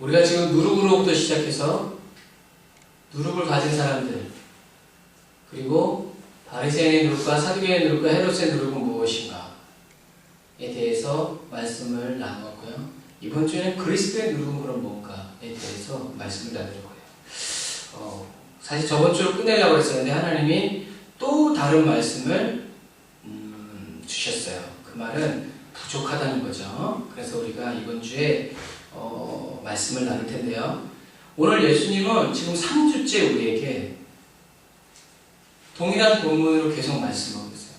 우리가 지금 누룩으로부터 시작해서 누룩을 가진 사람들, 그리고 바리새인의 누룩과 사두개인의 누룩과 헤롯의 누룩은 무엇인가에 대해서 말씀을 나누었고요. 이번 주에는 그리스도의 누룩은 그럼 뭔가에 대해서 말씀을 나눌 거예요. 사실 저번 주로 끝내려고 했었는데 하나님이 또 다른 말씀을 주셨어요. 그 말은 부족하다는 거죠. 그래서 우리가 이번 주에 말씀을 나눌 텐데요. 오늘 예수님은 지금 3주째 우리에게 동일한 본문으로 계속 말씀하고 있어요.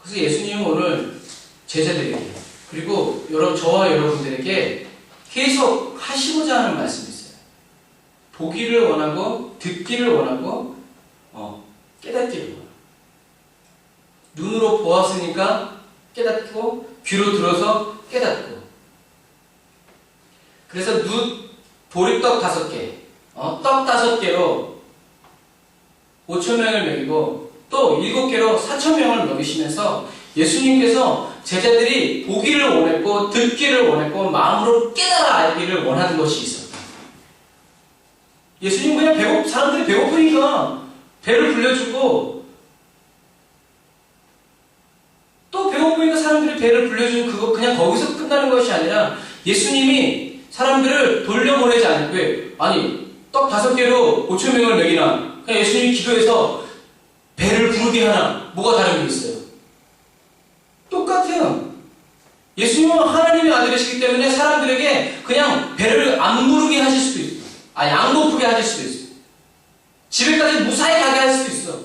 그래서 예수님은 오늘 제자들에게, 그리고 저와 여러분들에게 계속 하시고자 하는 말씀이 있어요. 보기를 원하고, 듣기를 원하고, 깨닫기를 원하고. 눈으로 보았으니까 깨닫고, 귀로 들어서 깨닫고. 그래서 보리떡 5개, 떡 5개로 5,000명을 먹이고, 또 7개로 4,000명을 먹이시면서 예수님께서 제자들이 보기를 원했고, 듣기를 원했고, 마음으로 깨달아 알기를 원하는 것이 있었다. 예수님 그냥 사람들이 배고프니까 배를 불려주고, 또 배고프니까 사람들이 배를 불려주는 그거 그냥 거기서 끝나는 것이 아니라 예수님이 사람들을 돌려보내지 않고요. 아니, 떡 5개로 5,000명을 먹이나, 그냥 예수님이 기도해서 배를 부르게 하나, 뭐가 다른 게 있어요? 똑같아요. 예수님은 하나님의 아들이시기 때문에 사람들에게 그냥 배를 안 부르게 하실 수도 있어요. 아니, 안 고프게 하실 수도 있어요. 집에까지 무사히 가게 할 수도 있어.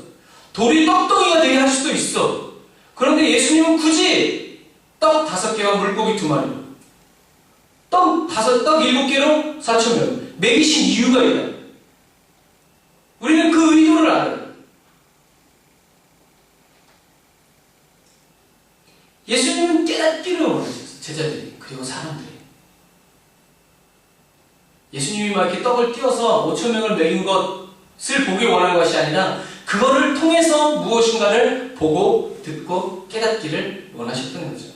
돌이 떡덩이가 되게 할 수도 있어. 그런데 예수님은 굳이 떡 5개와 물고기 2마리, 떡 7개로 4,000명 먹이신 이유가 있다. 우리는 그 의도를 알아요. 예수님은 깨닫기를 원하셨어요. 제자들이, 그리고 사람들이. 예수님이 막 이렇게 떡을 띄워서 5,000명을 먹인 것을 보기 원하는 것이 아니라 그거를 통해서 무엇인가를 보고 듣고 깨닫기를 원하셨던 거죠.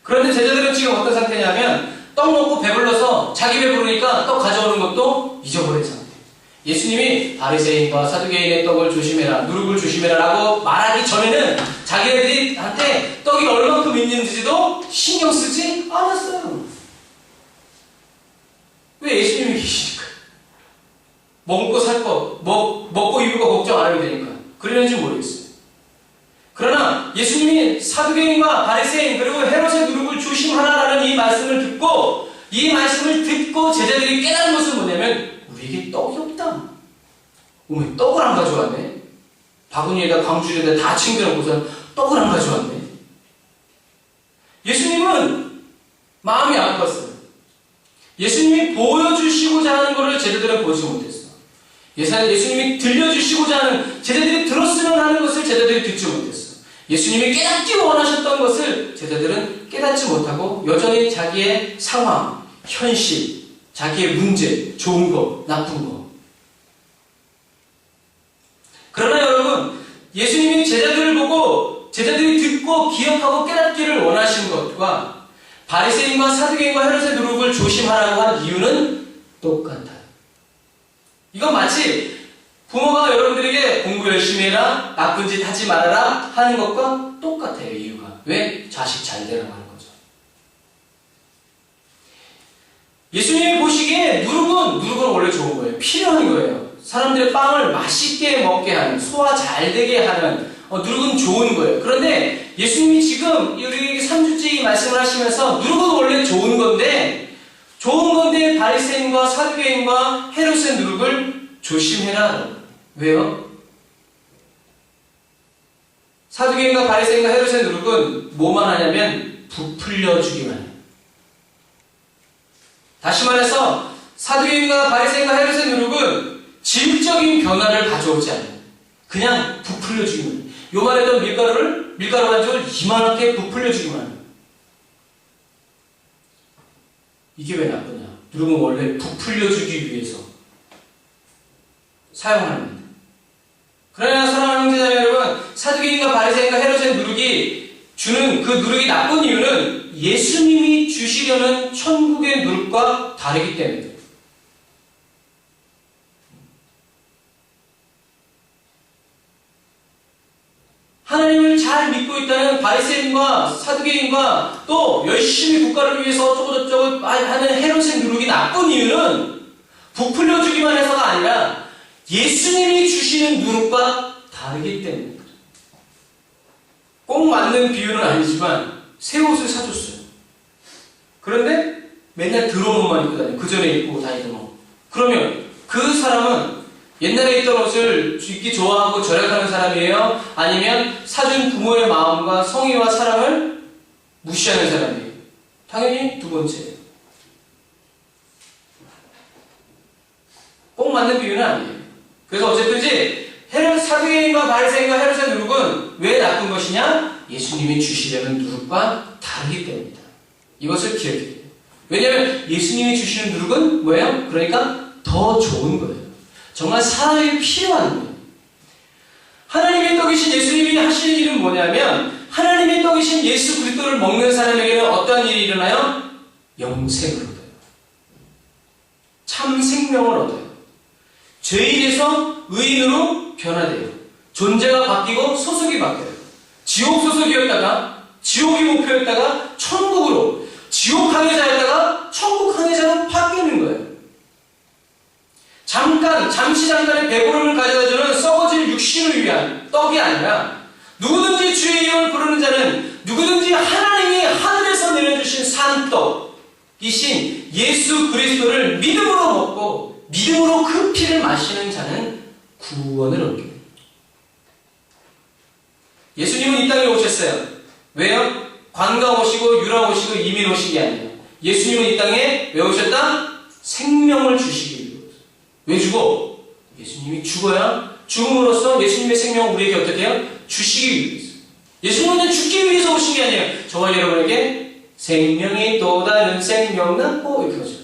그런데 제자들은 지금 어떤 상태냐면 떡 먹고 배불러서 자기 배부르니까 떡 가져오는 것도 잊어버린 상태. 예수님이 바리새인과 사두개인의 떡을 조심해라, 누룩을 조심해라 라고 말하기 전에는 자기네들한테 떡이 얼만큼 있는지도 신경 쓰지 않았어요. 왜? 예수님이 계시니까. 먹고 살 거, 먹고 입을 거 걱정 안 해도 되니까. 그러는지 모르겠어요. 그러나 예수님이 사두개인과 바리새인 그리고 헤롯의 누룩을 조심하라라는 이 말씀을 듣고, 이 말씀을 듣고 제자들이 깨달은 것은 뭐냐면, 우리에게 떡이 없다. 어머, 떡을 안 가져왔네. 바구니에다 광주에다 다 챙겨놓고서 떡을 안 가져왔네. 예수님은 마음이 아팠어요. 예수님이 보여주시고자 하는 것을 제자들은 보지 못했어. 예수님이 들려주시고자 하는, 제자들이 들었으면 하는 것을 제자들이 듣지 못했어. 예수님이 깨닫기 원하셨던 것을 제자들은 깨닫지 못하고 여전히 자기의 상황, 현실, 자기의 문제, 좋은 거, 나쁜 거. 그러나 여러분, 예수님이 제자들을 보고 제자들이 듣고 기억하고 깨닫기를 원하신 것과 바리새인과 사두개인과 헤롯의 누룩을 조심하라고 한 이유는 똑같아요. 이건 마치 부모가 여러분들에게 공부 열심히 해라, 나쁜 짓 하지 말아라 하는 것과 똑같아요. 이유가. 왜? 자식 잘 되라고 하는 거죠. 예수님이 보시기에 누룩은 원래 좋은 거예요. 필요한 거예요. 사람들의 빵을 맛있게 먹게 하는, 소화 잘 되게 하는 누룩은 좋은 거예요. 그런데 예수님이 지금 우리 3주째 이 말씀을 하시면서 누룩은 원래 좋은 건데 바리새인과 사두개인과 헤롯의 누룩을 조심해라. 왜요? 사두개인과 바리새인과 헤롯의 누룩은 뭐만 하냐면 부풀려 주기만 해요. 다시 말해서 사두개인과 바리새인과 헤롯의 누룩은 질적인 변화를 가져오지 않아요. 그냥 부풀려 주기만 해요. 요만했던 밀가루 한 쪽을 이만하게 부풀려 주기만 해요. 이게 왜 나쁘냐? 누룩은 원래 부풀려 주기 위해서 사용하는 겁니다. 그러나 사랑하는 형제자매 여러분, 사두개인과 바리새인과 헤롯의 누룩이 주는 그 누룩이 나쁜 이유는 예수님이 주시려는 천국의 누룩과 다르기 때문에 하나님을 잘 믿고 있다는 바리새인과 사두개인과 또 열심히 국가를 위해서 어쩌고저쩌고 하는 헤롯의 누룩이 나쁜 이유는 부풀려 주기만 해서가 아니라 예수님이 주시는 누룩과 다르기 때문입니다. 꼭 맞는 비유는 아니지만 새 옷을 사줬어요. 그런데 맨날 더러운 옷만 입고 다니고 그 전에 입고 다니던 옷. 그러면 그 사람은 옛날에 입던 옷을 입기 좋아하고 절약하는 사람이에요? 아니면 사준 부모의 마음과 성의와 사랑을 무시하는 사람이에요? 당연히 두 번째예요. 꼭 맞는 비유는 아니에요. 그래서 어쨌든지 사두개인과 바리새인과 헤롯의 누룩은 왜 나쁜 것이냐? 예수님이 주시려는 누룩과 다르기 때문이다. 이것을 기억해야 돼요. 왜냐하면 예수님이 주시는 누룩은 뭐예요? 그러니까 더 좋은 거예요. 정말 사람에게 필요한 거예요. 하나님의 떡이신 예수님이 하시는 일은 뭐냐면 하나님의 떡이신 예수 그리스도를 먹는 사람에게는 어떠한 일이 일어나요? 영생을 얻어요. 참 생명을 얻어요. 죄인에서 의인으로 변화돼요. 존재가 바뀌고 소속이 바뀌어요. 지옥 소속이었다가 지옥이 목표였다가 천국으로, 지옥 항해자였다가 천국 항해자로 바뀌는 거예요. 잠시 잠깐의 배부름을 가져다주는 썩어질 육신을 위한 떡이 아니라 누구든지 주의 이름을 부르는 자는 누구든지 하나님이 하늘에서 내려주신 산떡이신 예수 그리스도를 믿음으로 먹고 믿음으로 그 피를 마시는 자는 구원을 얻게 됩니다. 예수님은 이 땅에 오셨어요. 왜요? 관광 오시고 유라 오시고 이민 오신 게 아니에요. 예수님은 이 땅에 왜 오셨다? 생명을 주시기 위해서. 왜 죽어? 예수님이 죽어야 죽음으로써 예수님의 생명을 우리에게 어떻게 해요? 주시기 위해서. 예수님은 죽기 위해서 오신 게 아니에요. 저와 여러분에게 생명이 또 다른 생명 낳고 이렇게 하죠.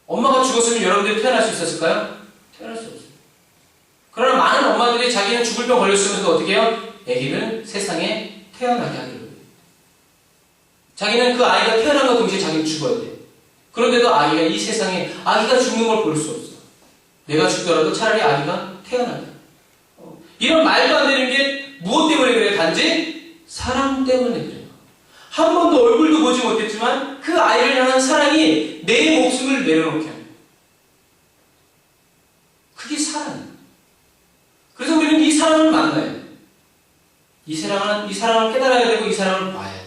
엄마가 죽었으면 여러분들이 태어날 수 있었을까요? 태어날 수 없어요. 그러나 많은 엄마들이 자기는 죽을 병 걸렸으면서도 어떻게 해요? 아기를 세상에 태어나게 하기로 해요. 자기는 그 아이가 태어난 것 동시에 자기는 죽어야 돼요. 그런데도 아기가 이 세상에 아기가 죽는 걸 볼 수 없어. 내가 죽더라도 차라리 아기가 태어나게. 이런 말도 안 되는 게 무엇 때문에 그래요? 단지 사랑 때문에 그래요. 한 번도 얼굴도 보지 못했지만 그 아이를 향한 사랑이 내 목숨을 내려놓게 합니다. 그게 사랑이에요. 그래서 우리는 이 사랑을 만나야 돼요. 이 사랑을 깨달아야 되고 이 사랑을 봐야 돼요.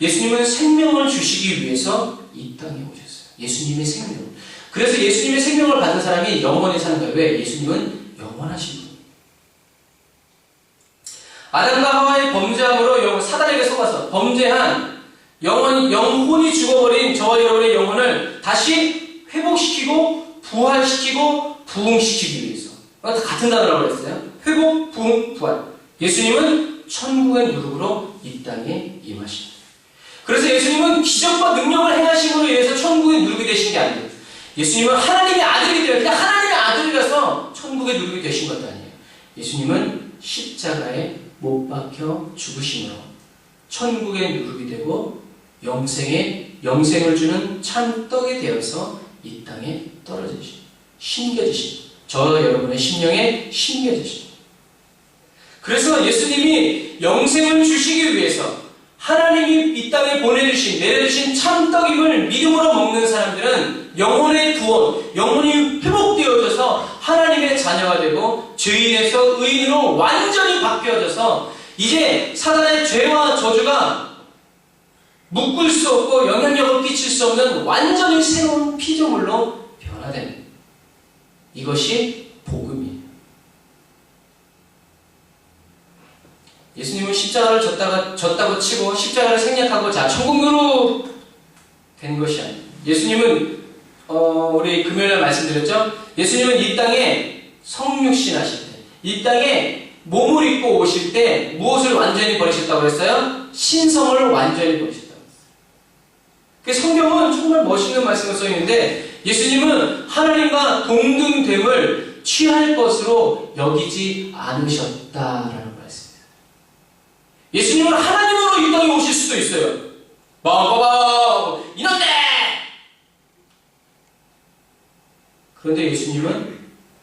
예수님은 생명을 주시기 위해서 이 땅에 오셨어요. 예수님의 생명. 그래서 예수님의 생명을 받은 사람이 영원히 사는 거예요. 왜? 예수님은 영원하신 분이에요. 아담과 하와의 범죄함으로 사단에게 속아서 범죄한 영혼이 죽어버린 저와 여러분의 영혼을 다시 회복시키고 부활시키고 부흥시키기 위해서. 다 같은 단어라고 그랬어요. 회복, 부흥, 부활. 예수님은 천국의 누룩으로 이 땅에 임하십니다. 그래서 예수님은 기적과 능력을 행하심으로 인해서 천국의 누룩이 되신 게 아니에요. 예수님은 하나님의 아들이기 때문에 그냥 하나님의 아들이라서 천국의 누룩이 되신 것도 아니에요. 예수님은 십자가에 못 박혀 죽으심으로 천국의 누룩이 되고 영생을 주는 참떡이 되어서 이 땅에 떨어지신, 심겨지신, 저와 여러분의 심령에 심겨지신. 그래서 예수님이 영생을 주시기 위해서 하나님이 이 땅에 내려주신 참떡임을 믿음으로 먹는 사람들은 영혼의 구원, 영혼이 회복되어져서 하나님의 자녀가 되고 죄인에서 의인으로 완전히 바뀌어져서 이제 사단의 죄와 저주가 묶을 수 없고 영향력을 끼칠 수 없는 완전히 새로운 피조물로 변화되는 이것이 복음이에요. 예수님은 십자가를 졌다고 치고 십자가를 생략하고 자 천국으로 된 것이 아니에요. 예수님은 우리 금요일에 말씀드렸죠. 예수님은 이 땅에 성육신 하실 때, 이 땅에 몸을 입고 오실 때 무엇을 완전히 버리셨다고 했어요? 신성을 완전히 버리셨다고 했어요. 그 성경은 정말 멋있는 말씀을 써 있는데 예수님은 하나님과 동등됨을 취할 것으로 여기지 않으셨다라는 말씀이에요. 예수님은 하나님으로 이 땅에 오실 수도 있어요. 봐봐봐 이놈들! 그런데 예수님은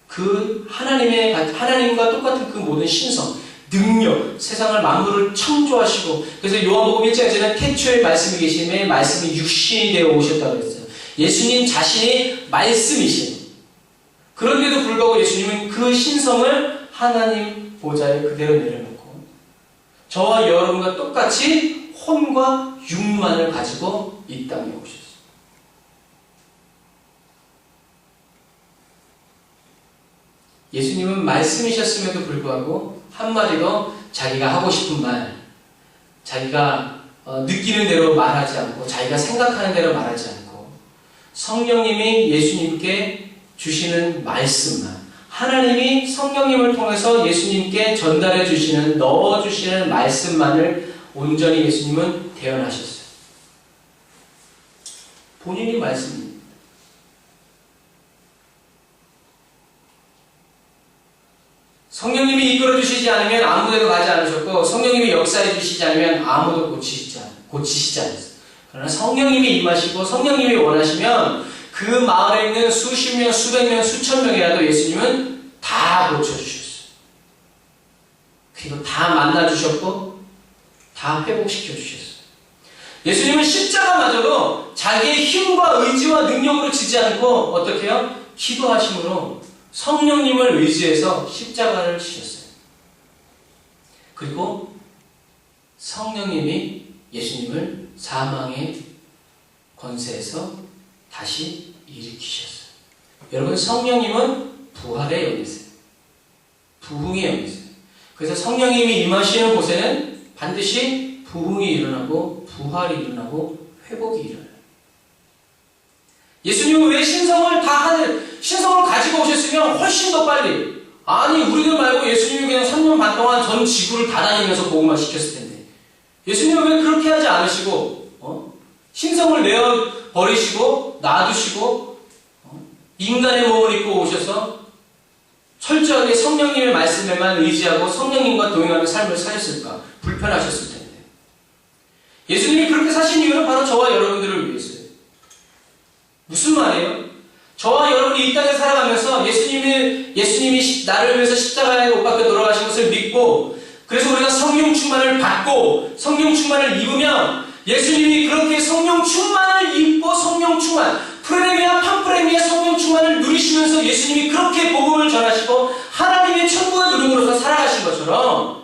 그 하나님과 똑같은 그 모든 신성, 능력, 세상을 만물을 창조하시고, 그래서 요한복음 1장에서는 태초에 말씀이 계심에 말씀이 육신이 되어 오셨다고 했어요. 예수님 자신이 말씀이신. 그런데도 불구하고 예수님은 그 신성을 하나님 보좌에 그대로 내려놓고 저와 여러분과 똑같이 혼과 육만을 가지고 이 땅에 오셨어요. 예수님은 말씀이셨음에도 불구하고 한마디도 자기가 하고 싶은 말, 자기가 느끼는 대로 말하지 않고 자기가 생각하는 대로 말하지 않고 성령님이 예수님께 주시는 말씀만, 하나님이 성령님을 통해서 예수님께 전달해 주시는, 넣어주시는 말씀만을 온전히 예수님은 대언하셨어요. 본인이 말씀입니다. 성령님이 이끌어 주시지 않으면 아무데도 가지 않으셨고, 성령님이 역사해 주시지 않으면 아무도 고치시지 않았어요. 그러나 성령님이 임하시고 성령님이 원하시면 그 마을에 있는 수십 명, 수백 명, 수천 명이라도 예수님은 다 고쳐주셨어요. 그리고 다 만나주셨고 다 회복시켜주셨어요. 예수님은 십자가마저도 자기의 힘과 의지와 능력으로 지지 않고 어떻게 해요? 기도하심으로 성령님을 의지해서 십자가를 지셨어요. 그리고 성령님이 예수님을 사망의 권세에서 다시 일으키셨어요. 여러분, 성령님은 부활의 영이세요. 부흥의 영이세요. 그래서 성령님이 임하시는 곳에는 반드시 부흥이 일어나고 부활이 일어나고 회복이 일어나요. 예수님은 왜 신성을 가지고 오셨으면 훨씬 더 빨리, 아니 우리들 말고 예수님이 그냥 3년 반 동안 전 지구를 다 다니면서 복음화 시켰을 텐데 예수님은 왜 그렇게 하지 않으시고 신성을 내어버리시고 놔두시고 인간의 몸을 입고 오셔서 철저하게 성령님의 말씀에만 의지하고 성령님과 동행하는 삶을 사셨을까? 불편하셨을 텐데. 예수님이 그렇게 사신 이유는 바로 저와 여러분들을 위해서예요. 무슨 말이에요? 저와 여러분이 이 땅에 살아가면서 예수님이 나를 위해서 십자가에 못 박혀 돌아가신 것을 믿고, 그래서 우리가 성령 충만을 받고 성령 충만을 입으면, 예수님이 그렇게 성령 충만을 입고 성령 충만, 프레미아 팜프레미아 성령 충만을 누리시면서 예수님이 그렇게 복음을 전하시고 하나님의 천국의 누름으로서 살아가신 것처럼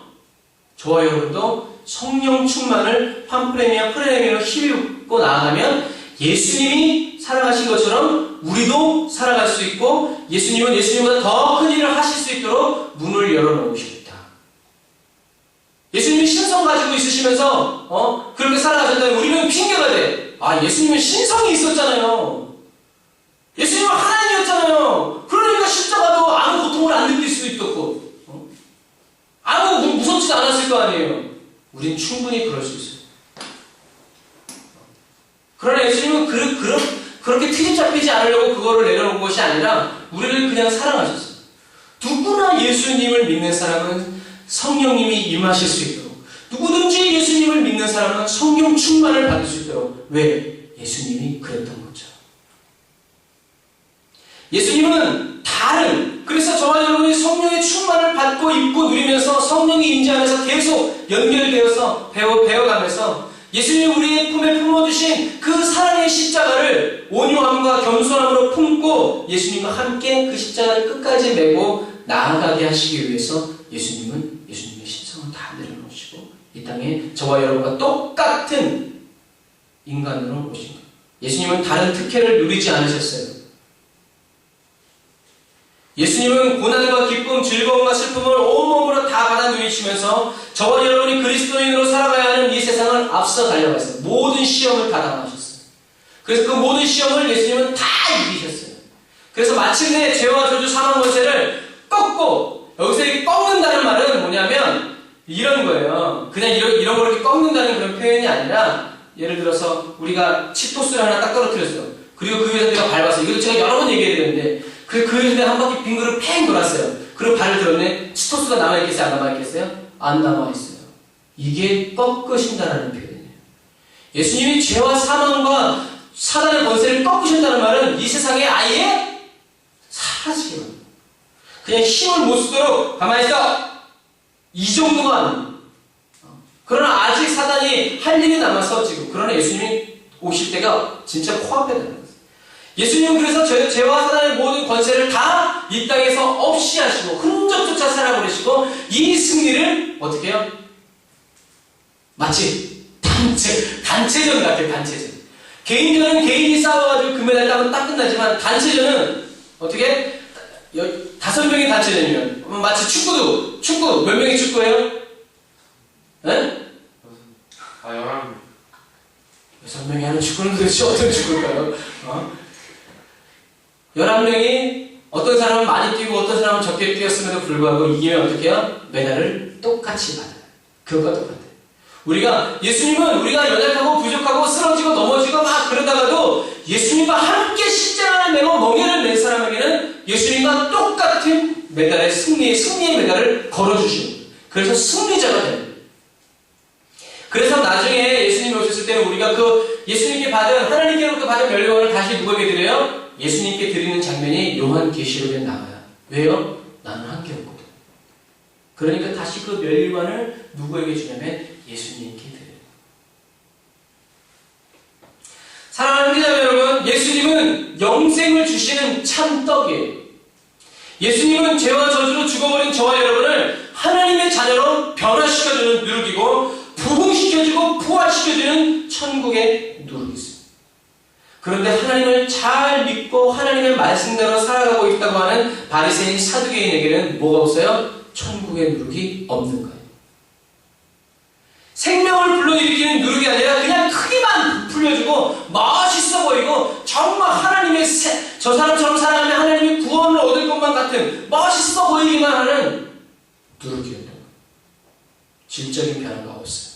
저와 여러분도 성령 충만을 팜프레미아 프레미아로 힘입고 나아가면 예수님이 살아가신 것처럼 우리도 살아갈 수 있고, 예수님은 예수님보다 더 큰 일을 하실 수 있도록 문을 열어놓으시겠다. 예수님이 신성 가지고 있으시면서 그렇게 살아가셨다면 우리는 핑계가 돼. 아, 예수님은 신성이 있었잖아요. 예수님은 하나님이었잖아요. 그러니까 십자가도 아무 고통을 안 느낄 수도 있었고 아무 무섭지도 않았을 거 아니에요. 우린 충분히 그럴 수 있어요. 그러나 예수님은 그렇게 트집 잡히지 않으려고 그거를 내려놓은 것이 아니라 우리를 그냥 사랑하셨어요. 누구나 예수님을 믿는 사람은 성령님이 임하실 수 있도록, 누구든지 예수님을 믿는 사람은 성령 충만을 받을 수 있도록. 왜? 예수님이 그랬던 거죠. 예수님은 그래서 저와 여러분이 성령의 충만을 받고 입고 누리면서 성령이 임재하면서 계속 연결되어서 배워가면서 예수님이 우리의 품에 품어주신 그 사랑의 십자가를 온유함과 겸손함으로 품고 예수님과 함께 그 십자가를 끝까지 메고 나아가게 하시기 위해서 예수님은 예수님의 신성을 다 내려놓으시고 이 땅에 저와 여러분과 똑같은 인간으로 오신 거예요. 예수님은 다른 특혜를 누리지 않으셨어요. 예수님은 고난과 기쁨, 즐거움과 슬픔을 온몸으로 다 받아 누리시면서 저와 여러분이 그리스도인으로 살아가야 하는 이 세상을 앞서 달려갔어요. 모든 시험을 다 당하셨어요. 그래서 그 모든 시험을 예수님은 다 이기셨어요. 그래서 마침내 죄와 저주 사망 권세를 꺾고, 여기서 이 꺾는다는 말은 뭐냐면 이런 거예요. 그냥 이런 걸 이렇게 꺾는다는 그런 표현이 아니라, 예를 들어서 우리가 치토스를 하나 딱 떨어뜨렸어요. 그리고 그 위에서 내가 밟았어요. 이것도 제가 여러 번 얘기해야 되는데 그 위에서 내가 한 바퀴 빙 그릇 팽 돌았어요. 그리고 발을 들었네. 치토스가 남아있겠어요? 안 남아있겠어요? 안 남아있어요. 이게 꺾으신다라는 표현이에요. 예수님이 죄와 사망과 사단의 권세를 꺾으셨다는 말은 이 세상에 아예 사라지게 만듭니다. 그냥 힘을 못 쓰도록 가만히 있어! 이 정도만. 그러나 아직 사단이 할 일이 남아서 지금, 그러나 예수님이 오실 때가 진짜 코앞에 달려있어요. 예수님은 그래서 죄와 사단의 모든 권세를 다 이 땅에서 없이 하시고 흔적조차 살아버리시고 이 승리를 어떻게 해요? 마치 단체전 같아요. 단체전. 개인전은 개인이 싸워가지고 금메달 따면 딱 끝나지만 단체전은 어떻게? 5명이 단체전이면 마치 축구 몇 명이 축구해요? 네? 11명. 6명이 하는 축구는 도대체 어떤 축구일까요? 11명이 어떤 사람은 많이 뛰고 어떤 사람은 적게 뛰었음에도 불구하고 이기면 어떻게 해요? 메달을 똑같이 받아요. 그것과 똑같아요. 예수님은 우리가 연약하고 부족하고 쓰러지고 넘어지고 막 그러다가도 예수님과 함께 십자가를 메고 멍에를 낸 사람에게는 예수님과 똑같은 메달의 승리의 메달을 걸어주시는 거예요. 그래서 승리자가 돼요. 그래서 나중에 예수님이 오셨을 때는 우리가 그 예수님께 하나님께로부터 받은 멸류관을 다시 누구에게 드려요? 예수님께 드리는 장면이 요한계시록에 나와요. 왜요? 나는 한게 없거든. 그러니까 다시 그 멸류관을 누구에게 주냐면 예수님께 드려요. 사랑하는 기자 여러분, 예수님은 영생을 주시는 참떡이에요. 예수님은 죄와 저주로 죽어버린 저와 여러분을 하나님의 자녀로 변화시켜주는 누룩이고 부흥시켜주고 부활시켜주는 천국의 누룩이 있습니다. 그런데 하나님을 잘 믿고 하나님의 말씀대로 살아가고 있다고 하는 바리새인 사두개인에게는 뭐가 없어요? 천국의 누룩이 없는 거예요. 생명을 불러일으키는 누룩이 아니라 그냥 크기만 부풀려주고 멋있어 보이고 정말 하나님의 저 사람처럼 살아가면 하나님의 구원을 얻을 것만 같은 멋있어 보이기만 하는 누룩이었던 거예요. 질적인 변화가 없어요.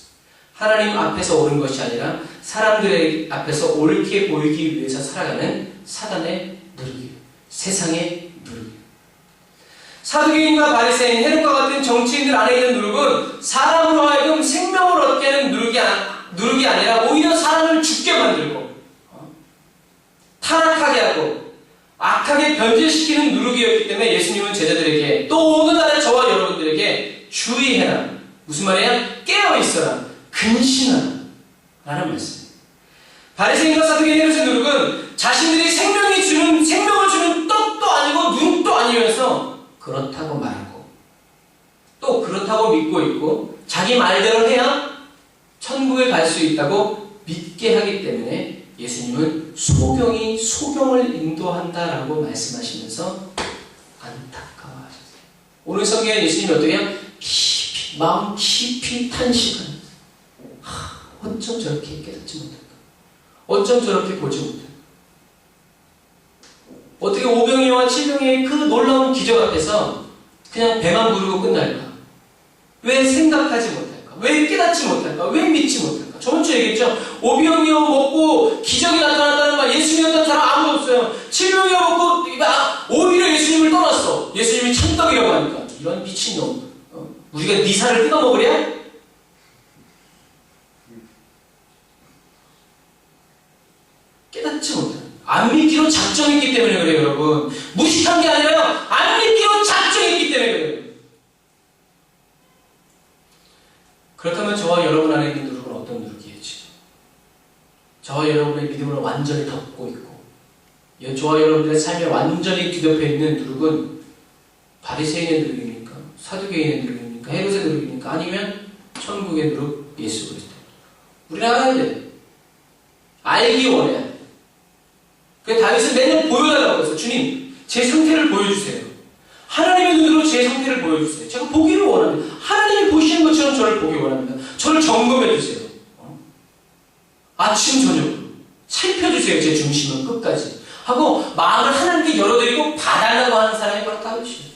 하나님 앞에서 옳은 것이 아니라 사람들의 앞에서 옳게 보이기 위해서 살아가는 사단의 누룩이에요. 세상의 누룩이에요. 사두개인과 바리새인, 헤롯과 같은 정치인들 안에 있는 누룩은 사람으로 하여금 생명을 얻게 하는 누룩이 아니라 오히려 사람을 죽게 만들고 타락하게 하고 악하게 변질시키는 누룩이었기 때문에 예수님은 제자들에게 또 오늘날의 저와 여러분들에게 주의해라. 무슨 말이야? 깨어있어라. 근신하라. 라는 말씀입니다. 바리새인과 사두개인, 헤롯의 누룩은 자신들이 생명을 주는 떡도 아니고 눈도 아니면서 그렇다고 말하고 또 그렇다고 믿고 있고 자기 말대로 해야 천국에 갈 수 있다고 믿게 하기 때문에 예수님은 소경이 소경을 인도한다라고 말씀하시면서 안타까워하셨어요. 오늘 성경에 예수님이 어떻게 해요? 마음 깊이 탄식하는 어쩜 저렇게 깨닫지 못할까? 어쩜 저렇게 보지 못할까? 어떻게 오병이어와 칠병이의 그 놀라운 기적 앞에서 그냥 배만 부르고 끝날까? 왜 생각하지 못할까? 왜 깨닫지 못할까? 왜 믿지 못할까? 저번 주에 얘기했죠? 오병이어 먹고 기적이 나타났다는 말 예수님이었던 사람 아무도 없어요. 칠병이어 먹고 오히려 예수님을 떠났어. 예수님이 참떡이라고 하니까 이런 미친놈. 우리가 네 살을 뜯어먹으랴? 깨닫지 못해. 안 믿기로 작정했기 때문에 그래요, 여러분. 무식한 게 아니라요. 안 믿기로 작정했기 때문에 그래요. 그렇다면 저와 여러분 안에 있는 누룩은 어떤 누룩이에요, 지금? 저와 여러분의 믿음을 완전히 덮고 있고 저와 여러분들의 삶에 완전히 뒤덮여 있는 누룩은 바리새인의 누룩입니까? 사두개인의 누룩입니까? 헤롯의 누룩입니까? 아니면 천국의 누룩 예수 그리스도. 우리는 알아야 돼. 알기 원해야 돼. 그래서 다윗은 매년 보여달라고 했어요. 주님, 제 상태를 보여주세요. 하나님의 눈으로 제 상태를 보여주세요. 제가 보기를 원합니다. 하나님이 보시는 것처럼 저를 보기 원합니다. 저를 점검해주세요. 아침, 저녁 살펴주세요. 제 중심은 끝까지. 하고 마음을 하나님께 열어드리고 봐달라고 하는 사람이 바로 다윗이에요.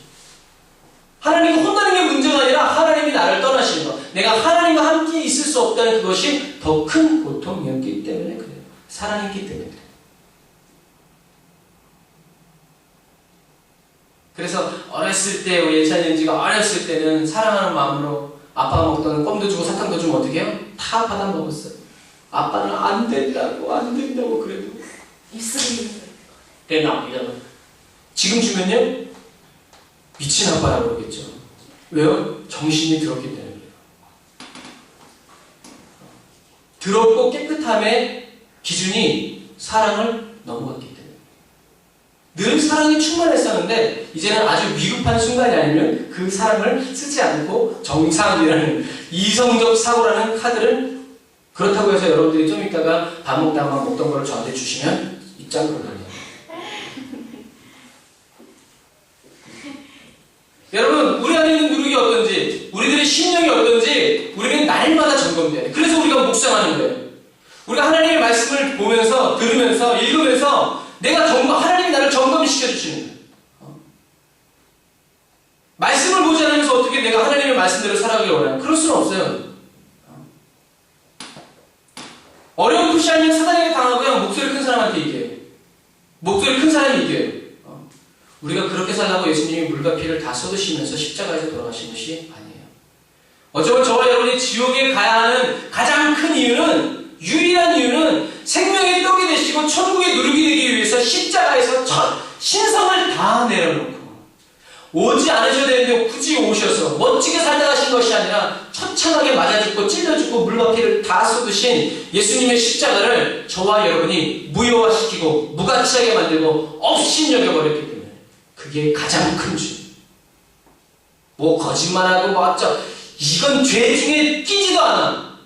하나님이 혼나는 게 문제가 아니라 하나님이 나를 떠나시는 것. 내가 하나님과 함께 있을 수 없다는 그것이 더 큰 고통이었기 때문에 그래요. 사랑했기 때문에 그래요. 그래서 어렸을 때 우리 예찬이 은지가 어렸을 때는 사랑하는 마음으로 아빠가 먹던 껌도 주고 사탕도 주면 어떻게 해요? 다 받아 먹었어요. 아빠는 안 된다고 그래도 입술이 내놔 이러면 지금 주면요 미친 아빠라고 그러겠죠. 왜요? 정신이 들었기 때문에. 더럽고 깨끗함의 기준이 사랑을 넘어갔기 때문에. 늘 사랑이 충만했었는데 이제는 아주 위급한 순간이 아니면 그 사랑을 쓰지 않고 정상이라는 이성적 사고라는 카드를 그렇다고 해서 여러분들이 좀 이따가 밥 먹다가 먹던 거를 저한테 주시면 입장으로 돌려요. 여러분 우리 안에 있는 누룩이 어떤지 우리들의 심령이 어떤지 우리는 날마다 점검돼야 돼. 그래서 우리가 묵상하는 거예요. 우리가 하나님의 말씀을 보면서 들으면서 읽으면서 내가 하나님이 나를 점검시켜 주시는 거예요. 말씀을 보지 않으면서 어떻게 내가 하나님의 말씀대로 살아가길 원하요? 그럴 수는 없어요. 어려운 푸시하면 사단에게 당하고요. 목소리 큰 사람한테 이겨요. 목소리 큰 사람이 이겨요. 우리가 그렇게 살라고 예수님이 물과 피를 다 쏟으시면서 십자가에서 돌아가신 것이 아니에요. 어쩌면 저와 여러분이 지옥에 가야 하는 가장 큰 이유는 유일한 이유는 생명의 떡이 되시고 천국의 누룩이 되기 위해서 십자가에서 첫 신성을 다 내려놓고 오지 않으셔야 되는데 굳이 오셔서 멋지게 살다 가신 것이 아니라 처참하게 맞아 죽고 찔러 죽고 물과 피를 다 쏟으신 예수님의 십자가를 저와 여러분이 무효화시키고 무가치하게 만들고 없인 여겨버렸기 때문에 그게 가장 큰 죄. 뭐 거짓말하고 뭐 어쩌 이건 죄 중에 끼지도 않아.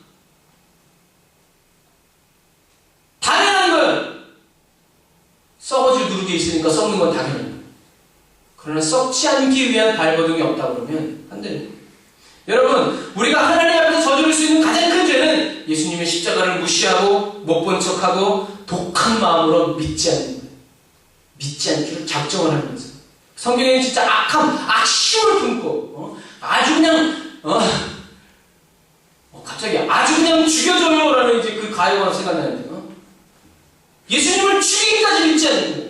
당연한 거예요. 썩어질 누룩이 있으니까 썩는 건 당연한 거예요. 그러나 썩지 않기 위한 발버둥이 없다 그러면 안 되는 거예요. 여러분 우리가 하나님 앞에서 저지를 수 있는 가장 큰 죄는 예수님의 십자가를 무시하고 못 본 척하고 독한 마음으로 믿지 않는 거예요. 믿지 않기로 작정을 하면서 성경에는 진짜 악심을 품고 아주 그냥 갑자기 아주 그냥 죽여줘요라는 이제 그 가요가 생각나는데 예수님을 죽이기까지 믿지 않는 거예요.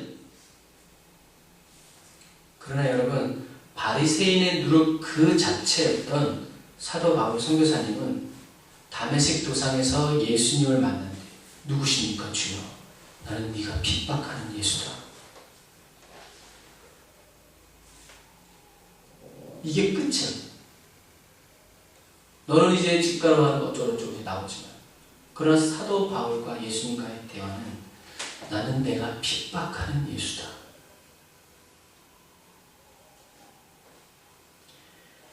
그러나 여러분 바리새인의 누룩 그 자체였던 사도 바울 선교사님은 다메섹 도상에서 예수님을 만났는데 누구십니까 주여? 나는 네가 핍박하는 예수다. 이게 끝이야. 너는 이제 집가로 하는 어쩌고저쩌고 나오지만 그러나 사도 바울과 예수님과의 대화는 나는 내가 핍박하는 예수다.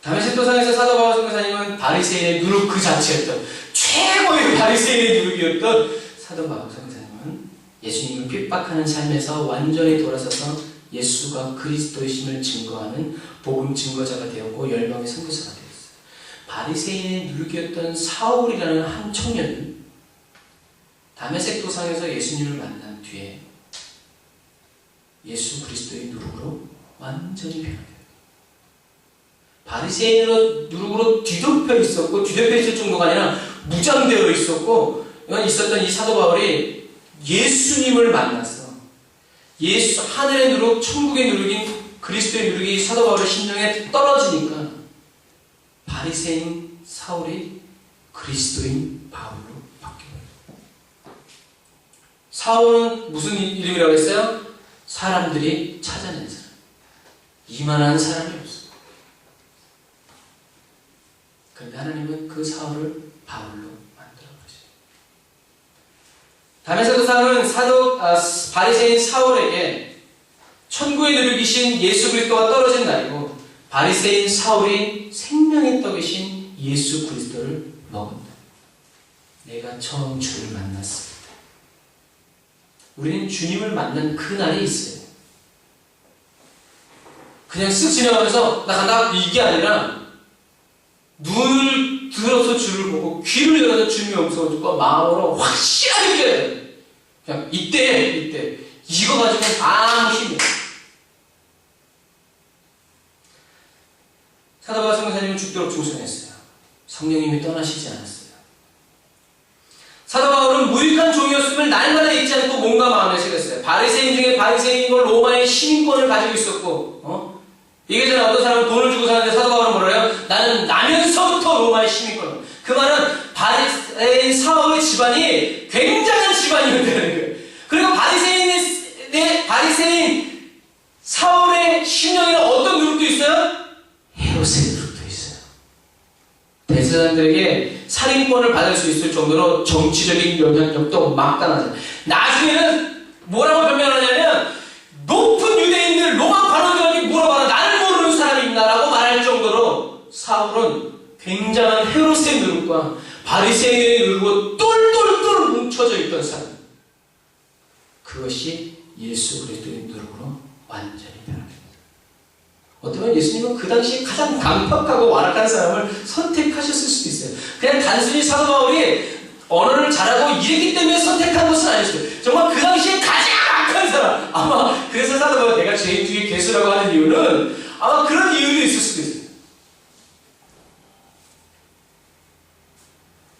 다메섹 도상에서 사도 바울 선교사님은 바리새인의 누룩 그 자체였던 최고의 바리새인의 누룩이었던 사도 바울 선교사님은 예수님을 핍박하는 삶에서 완전히 돌아서서 예수가 그리스도이심을 증거하는 복음 증거자가 되었고 10명의 선교사가 되었어요. 바리새인의 누룩이었던 사울이라는 한 청년은 다메섹 도상에서 예수님을 만난 뒤에 예수 그리스도의 누룩으로 완전히 변합니다. 바리새인으로 누룩으로 뒤덮여 있을 정도가 아니라 무장되어 있었고 있었던 이 사도 바울이 예수님을 만났어. 하늘의 누룩, 천국의 누룩인 그리스도의 누룩이 사도 바울의 심령에 떨어지니까 바리새인 사울이 그리스도인 바울로 바뀌어요. 사울은 무슨 이름이라고 했어요? 사람들이 찾아낸 사람. 이만한 사람이 없어요. 그런데 하나님은 그 사울을 바울로 만들어버리세요. 다메섹 도상은 바리새인 사울에게 천국의 누룩이신 예수 그리스도가 떨어진 날이고 바리새인 사울이 생명의 떡이신 예수 그리스도를 먹은다. 내가 처음 주를 만났습니다. 우리는 주님을 만난 그 날이 있어요. 그냥 쓱 지나가면서 나 간다 이게 아니라 눈을 들어서 주를 보고 귀를 열어서 주님의 음성을 듣고 마음으로 확실하게 느껴야 돼요. 그냥 이때 이거 가지고는 아무 힘이 없어요. 사도 바울 선교사님은 죽도록 중생했어요. 성령님이 떠나시지 않았어요. 사도 바울은 무익한 종이었음을 날마다 잊지 않고 몸과 마음에 새겼어요. 바리새인 중에 바리새인이고 로마의 시민권을 가지고 있었고 이게 전에 어떤 사람은 돈을 주고 사는데 사도 바울은 뭐래요? 나는 나면서부터 로마의 시민권. 그 말은 바리새인 사울의 집안이 굉장한 집안이었다는 거예요. 그리고 바리새인 사울의 심령에는 어떤 그룹도 있어요? 헤롯의 그룹도 있어요. 대제사장들에게 살인권을 받을 수 있을 정도로 정치적인 영향력도 막강하잖아요. 나중에는 뭐라고 변명하냐면 높은 유대인들 로마 관원들에게 물어봐라. 나를 모르는 사람이 있나라고 말할 정도로 사울은 굉장한 헤롯의 그룹과 바리새인의 그룹으로 똘똘똘 뭉쳐져 있던 사람. 그것이 예수 그리스도의 누룩으로 완전히 변합니다. 어쩌면 예수님은 그 당시 가장 강팍하고 완악한 사람을 선택하셨을 수도 있어요. 그냥 단순히 사도 바울이 언어를 잘하고 이랬기 때문에 선택한 것은 아니었어요. 정말 그 당시에 가장 악한 사람. 아마 그래서 사도 바울이 내가 죄인 중에 괴수라고 하는 이유는 아마 그런 이유도 있을 수도 있어요.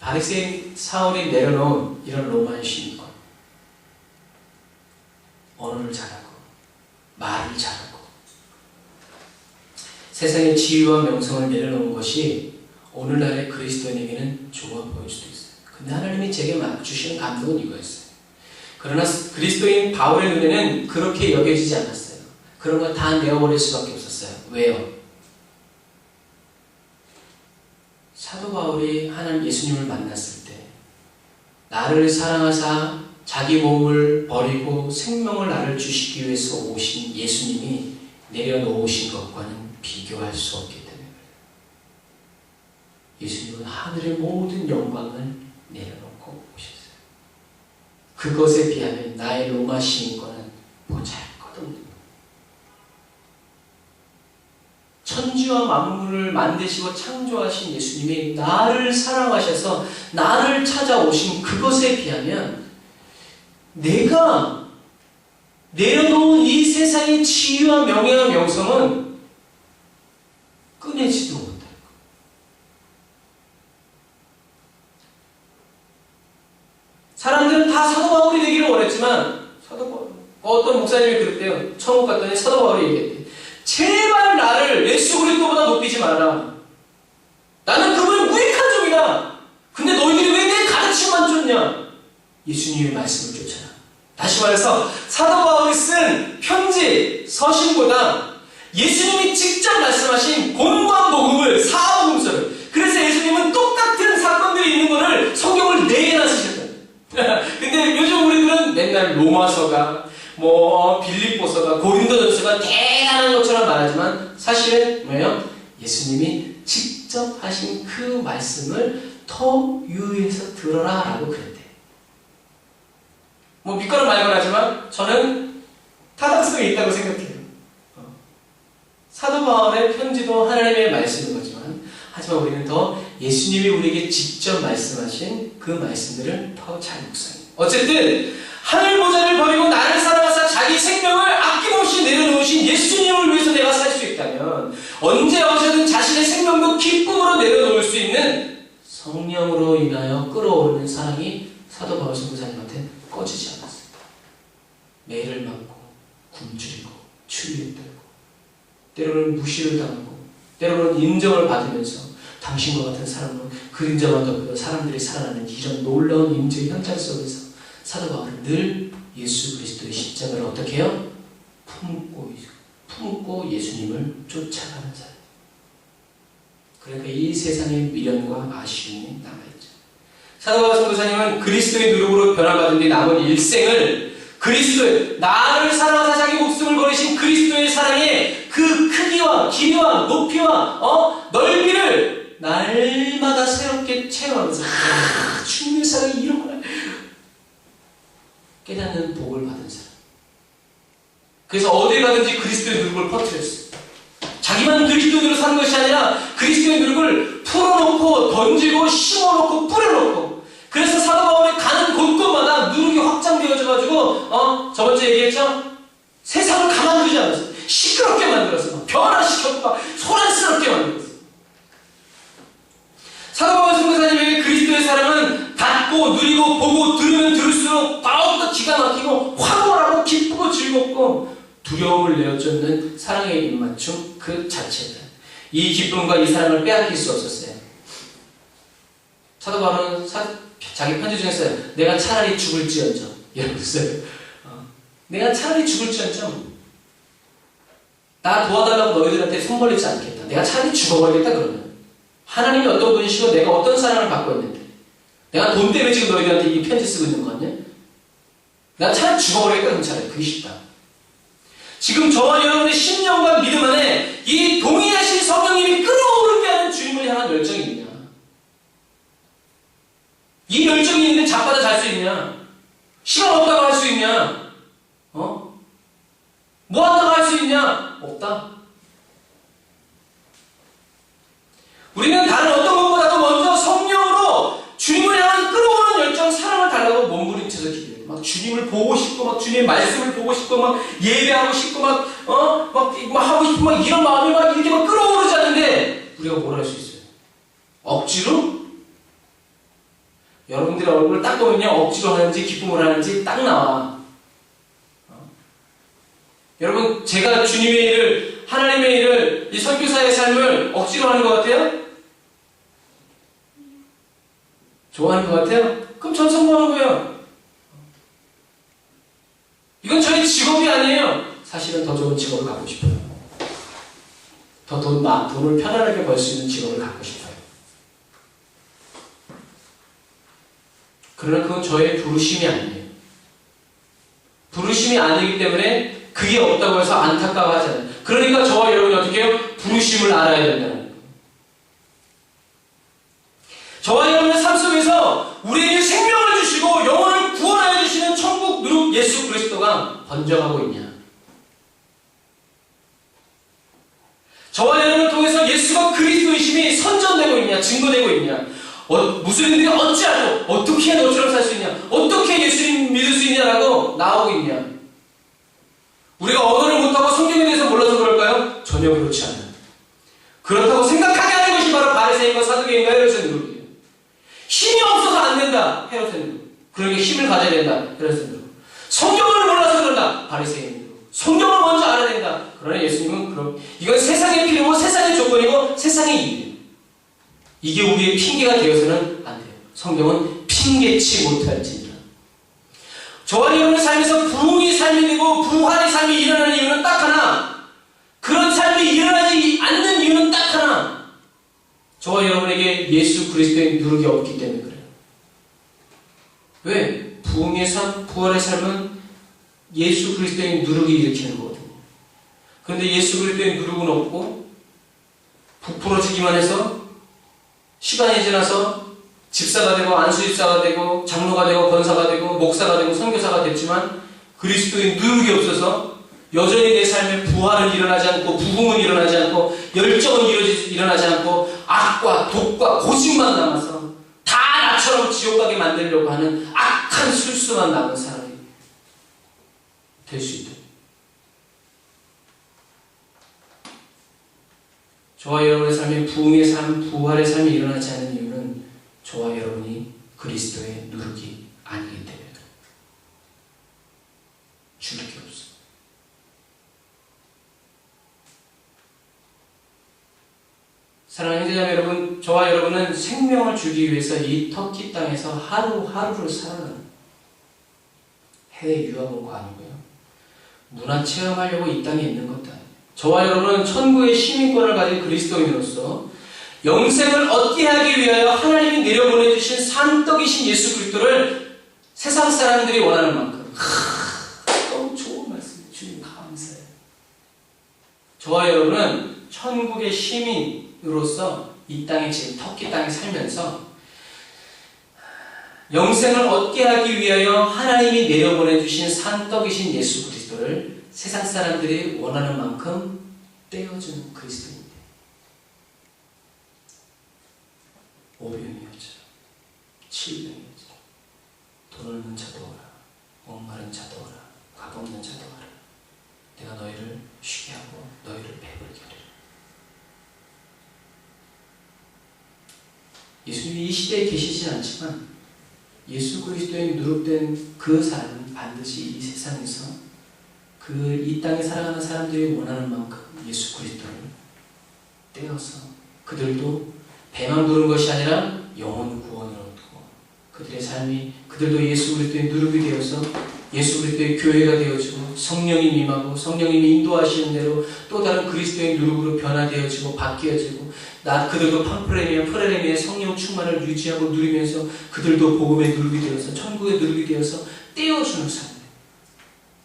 바리새인 사울이 내려놓은 이런 로마의 시민권, 언어를 잘하고 말을 잘하고 세상의 지위와 명성을 내려놓은 것이 오늘날의 그리스도인에게는 좋아 보일 수도 있어요. 근데 하나님이 제게 주시는 감동은 이거였어요. 그러나 그리스도인 바울의 눈에는 그렇게 여겨지지 않았어요. 그런 걸 다 내어버릴 수밖에 없었어요. 왜요? 사도 바울이 하나님 예수님을 만났을 때 나를 사랑하사 자기 몸을 버리고 생명을 나를 주시기 위해서 오신 예수님이 내려놓으신 것과는 비교할 수 없기 때문에 예수님은 하늘의 모든 영광을 내려놓고 오셨어요. 그것에 비하면 나의 로마 시민권은 보잘것없는 천지와 만물을 만드시고 창조하신 예수님이 나를 사랑하셔서 나를 찾아오신 그것에 비하면 내가 내려놓은 이 세상의 지위와 명예와 명성은 꺼내지도 못할 거예요. 사람들은 다 사도 바울이 되기를 원했지만 어떤 목사님이 그랬대요. 천국 갔더니 사도 바울이 얘기했대요. 제발 나를 예수 그리스도보다 높이지 마라. 나는 그분의 무익한 종이다. 근데 너희들이 왜 내 가르침만 쫓냐? 예수님의 말씀을 쫓아라. 다시 말해서 사도 바울이 쓴 편지, 서신보다 예수님이 직접 말씀하신 공고한 복음을, 사복음서를, 그래서 예수님은 똑같은 사건들이 있는 것을 성경을 4개나 쓰셨어요. 근데 요즘 우리들은 맨날 로마서가 빌립보서가 고린도전서가 대단한 것처럼 말하지만 사실은 뭐예요? 예수님이 직접 하신 그 말씀을 더 유의해서 들어라 라고 그랬대요. 믿거나 말거나 하지만 저는 타당성이 있다고 생각해요. 사도 바울의 편지도 하나님의 말씀인 거지만 하지만 우리는 더 예수님이 우리에게 직접 말씀하신 그 말씀들을 더 잘 묵상해요. 어쨌든 하늘 보좌를 버리고 나를 사랑하사 자기 생명을 아낌없이 내려놓으신 예수님을 위해서 내가 살 수 있다면 언제 어디서든 자신의 생명도 기쁨으로 내려놓을 수 있는 성령으로 인하여 끌어오르는 사랑이 사도 바울 선교사님한테 꺼지지 않았습니다. 매를 맞고 굶주리고 추위에 떨고 때로는 무시를 당하고 때로는 인정을 받으면서 당신과 같은 사람으로 그림자만 덮여 사람들이 살아나는 이런 놀라운 임재의 현장 속에서 사도 바울은 늘 예수 그리스도의 십자가를 어떻게 해요? 품고 예수님을 쫓아가는 사람. 그러니까 이 세상의 미련과 아쉬움이 남아있죠. 사도 바울 선교사님은 그리스도의 누룩으로 변화받은 뒤 남은 일생을 그리스도의 나를 사랑하사 자기 목숨을 버리신 그리스도의 사랑의 그 크기와 길이와 높이와 넓이를 날마다 새롭게 체험하면서 주님의 사랑이 이렇구나 깨닫는 복을 받은 사람. 그래서 어딜 가든지 그리스도의 누룩을 퍼뜨렸어요. 자기만 그리스도인으로 사는 것이 아니라 그리스도의 누룩을 풀어놓고 던지고 심어놓고 뿌려놓고 그래서 사도 바울이 가는 곳곳마다 누룩이 확장되어져가지고 저번주에 얘기했죠? 세상을 가만두지 않았어요. 시끄럽게 만들었어요. 변화시켰고 소란스럽게 만들었어요. 사도 바울 선교사님에게 그리스도의 사랑은 닿고 누리고 보고 들으면 들을수록 더욱더 기가 막히고 황홀하고 기쁘고 즐겁고 두려움을 내어쫓는 사랑의 입맞춤 그 자체다. 이 기쁨과 이 사랑을 빼앗길 수 없었어요. 사도 바울은 자기 편지 중에 써요. 내가 차라리 죽을지언정. 이러고 써요. 내가 차라리 죽을지언정. 나 도와달라고 너희들한테 손 벌리지 않겠다. 내가 차라리 죽어버리겠다 그러면. 하나님이 어떤 분이시고 내가 어떤 사랑을 받고 있는데 내가 돈 때문에 지금 너희들한테 이 편지 쓰고 있는 거 아니야? 내가 차라리 죽어버리겠다 그럼 차라리 그게 쉽다. 지금 저와 여러분의 신념과 믿음 안에 이 동의하신 성령님이 끌어오르게 하는 주님을 향한 열정이 있냐? 이 열정이 있는데 자빠져 잘 수 있냐? 시간 없다고 할 수 있냐? 뭐 한다고 할 수 있냐? 없다. 우리는 다른 어떤 것보다도 먼저 성령으로 주님을 향한 끌어오는 열정, 사랑을 달라고 몸부림쳐서 기도해요. 막 주님을 보고 싶고, 막 주님의 말씀을 보고 싶고, 막 예배하고 싶고, 막 하고 싶고, 막 이런 마음이 막 이렇게 막 끌어오르지 않는데, 우리가 뭘 할 수 있어요? 억지로? 여러분들의 얼굴을 딱 보면요, 억지로 하는지, 기쁨을 하는지 딱 나와. 여러분, 제가 주님의 일을, 하나님의 일을, 이 선교사의 삶을 억지로 하는 것 같아요? 좋아하는 것 같아요? 그럼 전 성공한 거예요. 이건 저희 직업이 아니에요. 사실은 더 좋은 직업을 갖고 싶어요. 더 돈을 편안하게 벌 수 있는 직업을 갖고 싶어요. 그러나 그건 저의 부르심이 아니에요. 부르심이 아니기 때문에 그게 없다고 해서 안타까워하잖아요. 그러니까 저와 여러분이 어떻게 해요? 부르심을 알아야 된다는 거예요. 저와 여러분의 삶 속에서 우리에게 생명을 주시고 영혼을 구원하여 주시는 천국 누룩 예수 그리스도가 번져가고 있냐? 저와 여러분을 통해서 예수가 그리스도이심이 선전되고 있냐? 증거되고 있냐? 무슬림들이 어찌하죠? 어떻게 해야 너처럼 살 수 있냐? 어떻게 예수님 믿을 수 있냐라고 나오고 있냐? 우리가 언어를 못하고 성경에 대해서 몰라서 그럴까요? 전혀 그렇지 않아요. 그렇다고 생각하게 하는 것이 바로 바리새인과 사두개인과 헤롯의 누룩이에요. 힘이 없어서 안 된다. 헤롯의 누룩. 그러니까 힘을 가져야 된다. 헤롯의 누룩. 성경을 몰라서 그런다. 바리새인의 누룩. 성경을 먼저 알아야 된다. 그러나 예수님은 그럼 이건 세상의 필요고 세상의 조건이고 세상의 이유예요. 이게 우리의 핑계가 되어서는 안 돼요. 성경은 핑계치 못할지니라. 저와 여러분의 삶에서 부흥의 삶이 되고 부활의 삶이 일어나는 이유는 딱 하나. 그런 삶이 일어나지 않는 이유는 딱 하나. 저와 여러분에게 예수 그리스도의 누룩이 없기 때문에 그래요. 왜? 부흥의 삶, 부활의 삶은 예수 그리스도의 누룩이 일으키는 거거든요. 그런데 예수 그리스도의 누룩은 없고 부풀어지기만 해서 시간이 지나서 집사가 되고 안수집사가 되고 장로가 되고 권사가 되고 목사가 되고 선교사가 됐지만 그리스도의 누룩이 없어서 여전히 내 삶에 부활은 일어나지 않고 부흥은 일어나지 않고 열정은 일어나지 않고 악과 독과 고집만 남아서 다 나처럼 지옥 가게 만들려고 하는 악한 술수만 남은 사람이 될 수 있다. 저와 여러분의 삶에 부흥의 삶, 부활의 삶이 일어나지 않는 이유는 저와 여러분이 그리스도의 누룩이 아니기 때문에 줄 게 없어. 사랑하는 형제자매 여러분, 저와 여러분은 생명을 주기 위해서 이 터키 땅에서 하루하루를 살아가는 해외 유학 온 거 아니고요. 문화 체험하려고 이 땅에 있는 것도 아니에요. 저와 여러분은 천국의 시민권을 가진 그리스도인으로서 영생을 얻게 하기 위하여 하나님이 내려보내주신 산떡이신 예수 그리스도를 세상 사람들이 원하는 만큼 너무 좋은 말씀 주님 감사해요. 저와 여러분은 천국의 시민으로서 이 땅에 지금 터키 땅에 살면서 영생을 얻게 하기 위하여 하나님이 내려보내주신 산떡이신 예수 그리스도를 세상 사람들이 원하는 만큼 떼어주는 그리스도입니다. 5병이었죠. 7병이었죠. 돈 없는 자도 오라. 목마른 자도 오라. 밥 없는 자도 오라. 내가 너희를 쉬게 하고 너희를 배불게 하리라. 예수님이 이 시대에 계시진 않지만 예수 그리스도의 누룩된 그 사람은 반드시 이 세상에서 이 땅에 살아가는 사람들이 원하는 만큼 예수 그리스도를 떼어서 그들도 배만 부른 것이 아니라 영혼 구원을 얻고 그들의 삶이 그들도 예수 그리스도의 누룩이 되어서 예수 그리스도의 교회가 되어지고 성령이 임하고 성령님이 인도하시는 대로 또 다른 그리스도의 누룩으로 변화되어지고 바뀌어지고 그들도 팜프레미아 프레레미아의 성령 충만을 유지하고 누리면서 그들도 복음의 누룩이 되어서 천국의 누룩이 되어서 떼어주는 삶.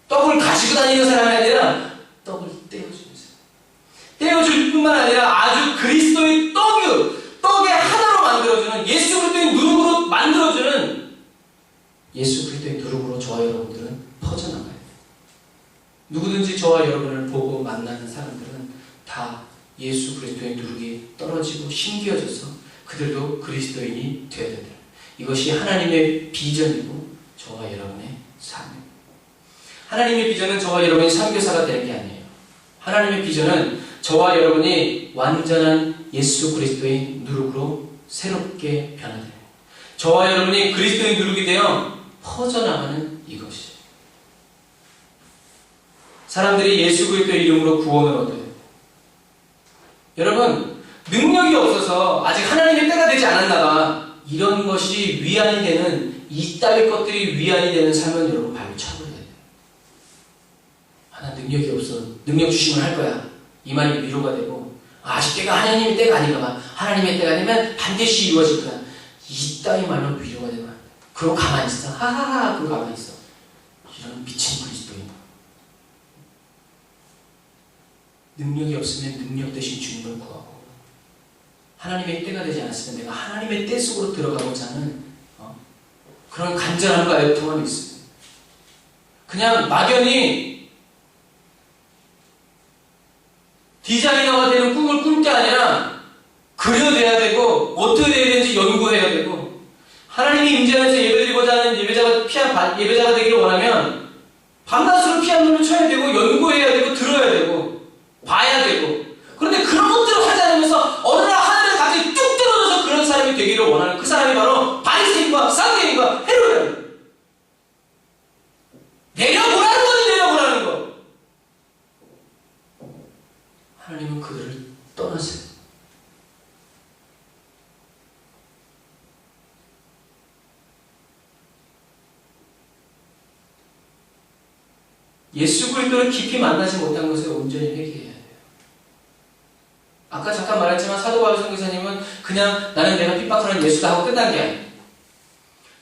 떡을 가지고 다니는 사람이 아니라 떡을 떼어주는 사람. 떼어줄 뿐만 아니라 아주 그리스도의 떡의 하나로 만들어주는 예수 그리스도의 누룩으로 만들어주는 예수 그리스도의 누룩으로 저와 여러분들은 퍼져나가야 돼요. 누구든지 저와 여러분을 보고 만나는 사람들은 다 예수 그리스도의 누룩이 떨어지고 심겨져서 그들도 그리스도인이 되어야 된다. 이것이 하나님의 비전이고 저와 여러분의 삶입니다. 하나님의 비전은 저와 여러분이 선교사가 되는 게 아니에요. 하나님의 비전은 저와 여러분이 완전한 예수 그리스도의 누룩으로 새롭게 변화돼요. 저와 여러분이 그리스도의 누룩이 되어 퍼져나가는 이것이에요. 사람들이 예수 그리스도의 이름으로 구원을 얻어요. 여러분, 능력이 없어서 아직 하나님의 때가 되지 않았나봐. 이런 것이 위안이 되는, 이따위 것들이 위안이 되는 삶은 여러분 발로 차버려야 돼요. 나 능력이 없어. 능력 주시면 할 거야. 이 말이 위로가 되고, 아직 때가 하나님의 때가 아닌가 봐. 하나님의 때가 되면 반드시 이루어질 거야. 이따위 말로 위로가 되면 안 돼. 그러고 가만히 있어. 하하하. 그러고 가만히 있어. 이런 미친 그리스도인. 능력이 없으면 능력 대신 주님을 구하고 하나님의 때가 되지 않았으면 내가 하나님의 때 속으로 들어가고자 하는 그런 간절함과 애통함이 있어요. 그냥 막연히 디자이너가 되는 꿈을 꿀 게 아니라 그려내야 되고 어떻게 돼야 되는지 연구해야 되고 하나님이 임재하면서 예배드리고자 하는 예배자가 되기를 원하면 밤낮으로 피아노를 쳐야 되고 연구해야 되고 들어야 되고 봐야 되고 그런데 그런 것들을 하지 않으면서 어느 날 하늘에 갑자기 뚝 떨어져서 그런 사람이 되기를 원하는 그 사람이 바로 바리새인과 사두개인과 헤로데예요. 내려보라는 거지 내려보라는 거. 하나님은 그들을 떠나세요. 예수 그리스도를 깊이 만나지 못한 것을 온전히 회개해야 돼요. 아까 잠깐 말했지만 사도 바울 선교사님은 그냥 나는 내가 핍박하는 예수다 하고 끝난 게 아니에요.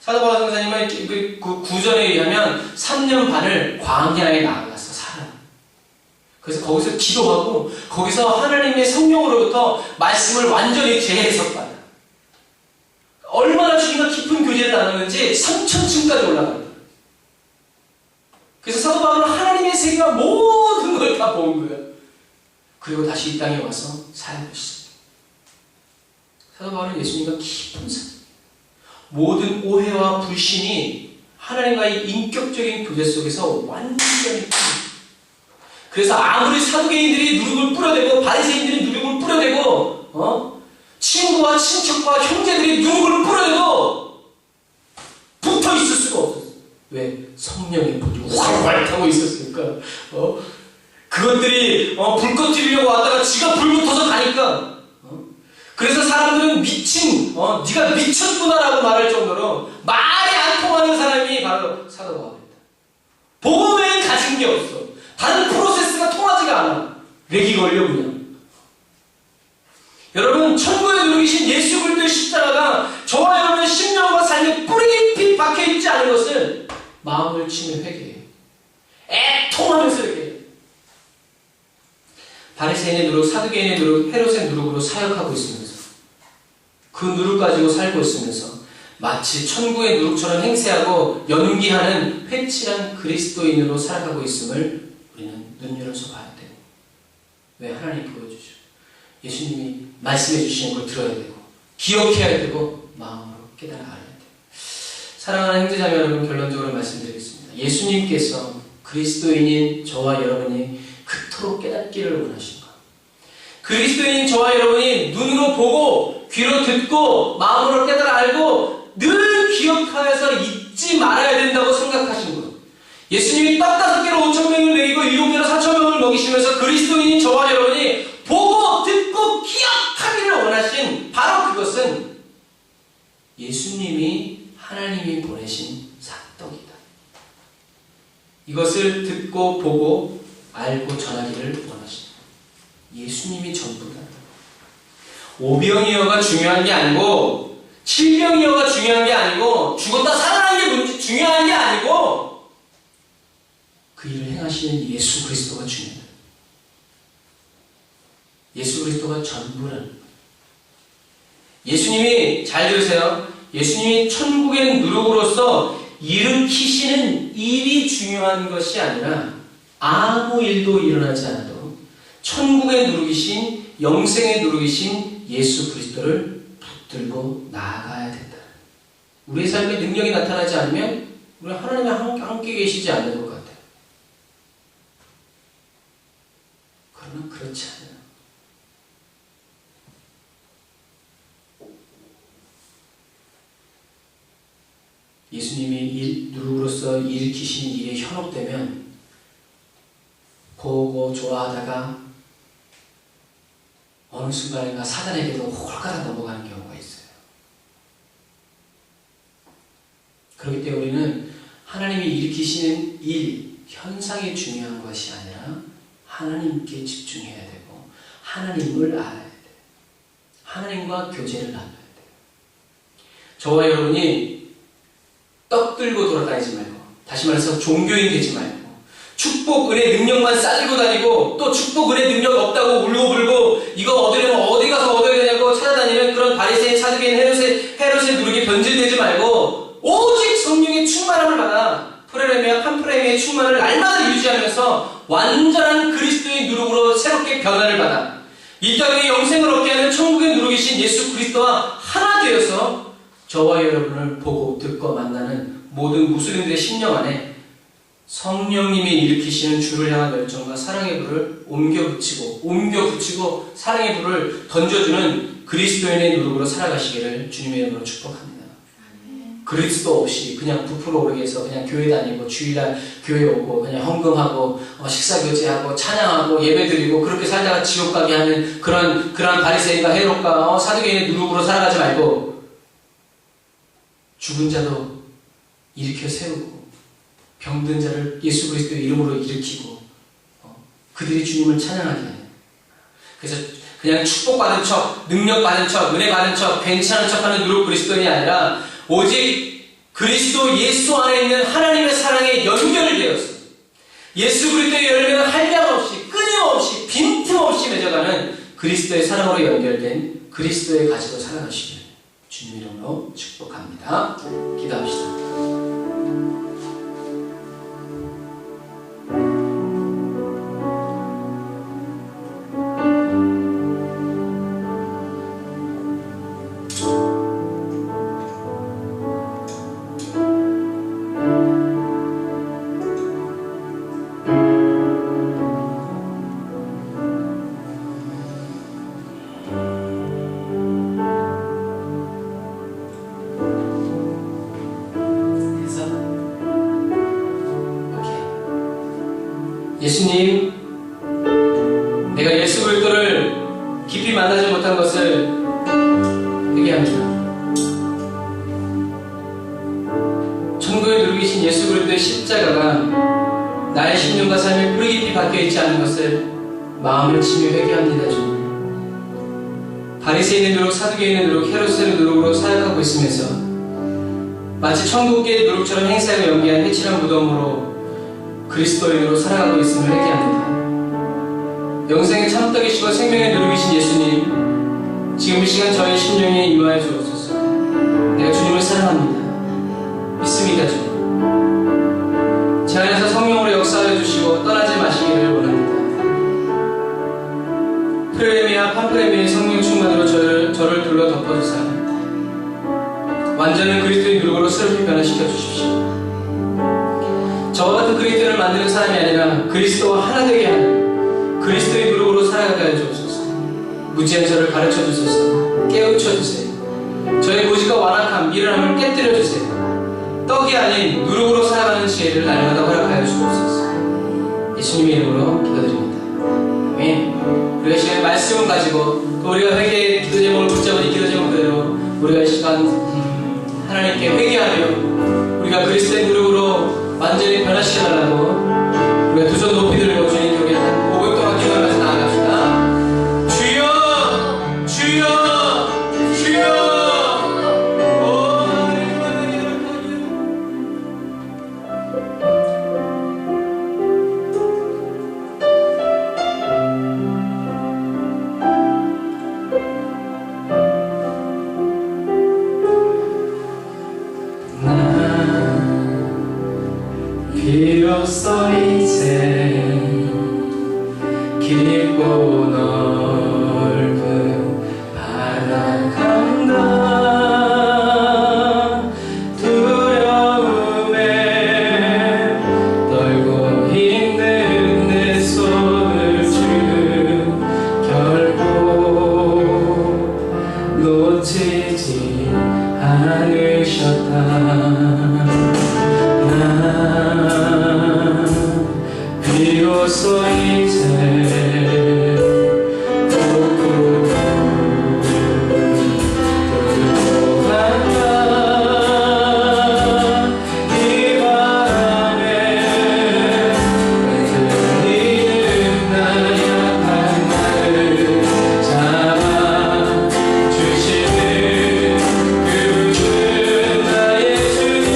사도 바울 선교사님은 그 구절에 의하면 3년 반을 광야에 나가서 살아요. 그래서 거기서 기도하고 거기서 하나님의 성령으로부터 말씀을 완전히 재해석받아요. 얼마나 주님과 깊은 교제를 나누는지 3000층까지 올라가요. 그래서 사도 바울은 하나님의 세계와 모든 걸 다 본 거예요. 그리고 다시 이 땅에 와서 사역을 시작해요. 사도 바울은 예수님과 깊은 사이. 모든 오해와 불신이 하나님과의 인격적인 교제 속에서 완전히 그래서 아무리 사두개인들이 누룩을 뿌려대고 바리새인들이 누룩을 뿌려대고 친구와 친척과 형제들이 누룩을 뿌려대도 붙어 있을 수가 없었어요. 왜? 성령의 불이 활활 타고 있었으니까. 그것들이 불 꺼뜨리려고 왔다가 지가 불 붙어서 가니까. 그래서 사람들은 미친, 네가 미쳤구나라고 말할 정도로 말이 안 통하는 사람이 바로 사도 바울이다. 복음 외엔 가진 게 없어. 다른 프로세스가 통하지가 않아. 렉이 걸려 그냥. 여러분, 천국에 누르신 예수 그리스도의 십자가가 저와 여러분의 심령과 삶에 뿌리 깊이 박혀있지 않은 것을 마음을 치며 회개해요. 애통하면서 회개해요. 바리새인의 누룩, 사두개인의 누룩, 헤롯의 누룩으로 사역하고 있으면서 그 누룩 가지고 살고 있으면서 마치 천국의 누룩처럼 행세하고 연기하는 회칠한 그리스도인으로 살아가고 있음을 우리는 눈여겨서 봐야 돼요. 왜? 하나님 보여주죠. 예수님이 말씀해 주시는 걸 들어야 되고 기억해야 되고 마음으로 깨달아 알아야 돼요. 사랑하는 형제자매 여러분, 결론적으로 말씀드리겠습니다. 예수님께서 그리스도인인 저와 여러분이 그토록 깨닫기를 원하신가? 그리스도인 저와 여러분이 눈으로 보고 귀로 듣고 마음으로 깨달아 알고 늘 기억하여서 잊지 말아야 된다고 생각하신 것. 예수님이 떡 5개로 5,000명을 먹이고 7개로 4,000명을 먹이시면서 그리스도인인 저와 여러분이 보고 듣고 기억하기를 원하신 바로 그것은 예수님이 하나님이 보내신 사떡이다. 이것을 듣고 보고 알고 전하기를 원하십니다. 예수님이 전부다. 오병이어가 중요한 게 아니고, 칠병이어가 중요한 게 아니고, 죽었다 살아난 게 중요한 게 아니고, 그 일을 행하시는 예수 그리스도가 중요하다. 예수 그리스도가 전부라는 거예요. 예수님이, 잘 들으세요. 예수님이 천국의 누룩으로서 일으키시는 일이 중요한 것이 아니라 아무 일도 일어나지 않아도 천국의 누룩이신, 영생의 누룩이신 예수 그리스도를 붙들고 나아가야 된다. 우리의 삶에 능력이 나타나지 않으면 우리는 하나님이 함께 계시지 않는 것 같아요. 그러나 그렇지 않아요. 예수님이 누룩으로서 일으키신 일에 현혹되면 보고 좋아하다가 어느 순간인가 사단에게도 홀가닥 넘어가는 경우가 있어요. 그렇기 때문에 우리는 하나님이 일으키시는 일, 현상이 중요한 것이 아니라 하나님께 집중해야 되고 하나님을 알아야 돼요. 하나님과 교제를 나눠야 돼요. 저와 여러분이 떡 들고 돌아다니지 말고, 다시 말해서 종교인 되지 말고, 축복 은혜 능력만 쌓이고 다니고, 또 축복 은혜 능력 없다고 울고불고 이거 얻으려면 어디 가서 얻어야 되냐고 찾아다니는 그런 바리새인, 사두개인, 헤롯의 누룩에 변질되지 말고 오직 성령의 충만함을 받아 프레레미아 팜프레미아의 충만을 날마다 유지하면서 완전한 그리스도의 누룩으로 새롭게 변화를 받아 이 땅에 영생을 얻게 하는 천국의 누룩이신 예수 그리스도와 하나 되어서 저와 여러분을 보고 듣고 만나는 모든 무슬림들의 심령 안에 성령님이 일으키시는 주를 향한 열정과 사랑의 불을 옮겨 붙이고 사랑의 불을 던져주는 그리스도인의 누룩으로 살아가시기를 주님의 이름으로 축복합니다. 그리스도 없이 그냥 부풀어 오르게 해서 그냥 교회 다니고 주일날 교회 오고 그냥 헌금하고 식사교제하고 찬양하고 예배드리고 그렇게 살다가 지옥 가게 하는 그런 바리새인과 헤롯과 사두개인의 누룩으로 살아가지 말고 죽은 자도 일으켜 세우고 병든 자를 예수 그리스도의 이름으로 일으키고 그들이 주님을 찬양하게 해요. 그래서 그냥 축복받은 척, 능력받은 척, 은혜받은 척, 괜찮은 척하는 누룩 그리스도인이 아니라 오직 그리스도 예수 안에 있는 하나님의 사랑에 연결되어서 예수 그리스도의 열매는 한량없이 끊임없이 빈틈없이 맺어가는 그리스도의 사랑으로 연결된 그리스도의 가지로 살아가시길 주님 이름으로 축복합니다. 기도합시다. 예수님, 내가 예수 그리스도를 깊이 만나지 못한 것을 회개합니다. 천국의 누룩이신 예수 그리스도의 십자가가 나의 심령과 삶에 뿌리 깊이 박혀있지 않은 것을 마음을 치며 회개합니다. 좀 바리새인의 누룩, 사두개인의 누룩, 헤롯의 누룩으로 사역하고 있으면서 마치 천국의 누룩처럼 행사하고 연기한 해칠한 무덤으로 그리스도인으로 살아가고 있음을 회개합니다. 영생의 참떡이시고 생명의 누룩이신 예수님, 지금 이 시간 저의 심령에 임하여 주옵소서. 내가 주님을 사랑합니다. 믿습니다. 주님, 제 안에서 성령으로 역사하여 주시고 떠나지 마시기를 원합니다. 프레미아 팜프레미아의 성령 충만으로 저를 둘러 덮어주사 완전한 그리스도의 누룩으로 새롭게 변화시켜 주십시오. 저와 같은 그리스도를 만드는 사람이 아니라 그리스도와 하나 되게 하는 그리스도의 누룩으로 살아가게 하여 주옵소서. 무지한 저를 가르쳐 주소서. 깨우쳐 주세요. 저의 고집과 완악함, 미련함을 깨뜨려 주세요. 떡이 아닌 누룩으로 살아가는 지혜를 날마다 허락하여 주옵소서. 예수님의 이름으로 기도드립니다. 아멘. 우리가 이 시간에 말씀을 가지고 또 우리가 회개의 기도 제목을 붙잡은 이 기도 제목대로 우리가 이 시간 하나님께 회개하며 우리가 그리스도의 누룩으로 완전히 변화시켜달라고 우리가 두 손 높이 들고 주님께 우리 한 5분 동안 기도하면서 나아갑시다. 주여 주여 주여 비로소 이제 깊고 넓은 바라간다. 두려움에 떨고 있는 내 손을 주 결코 놓치지 않으셨다. 비로소 이제 돌고 간다. 이 바람에 흔들리는 나 약한 나를 잡아주시는 그분은 나의 주님.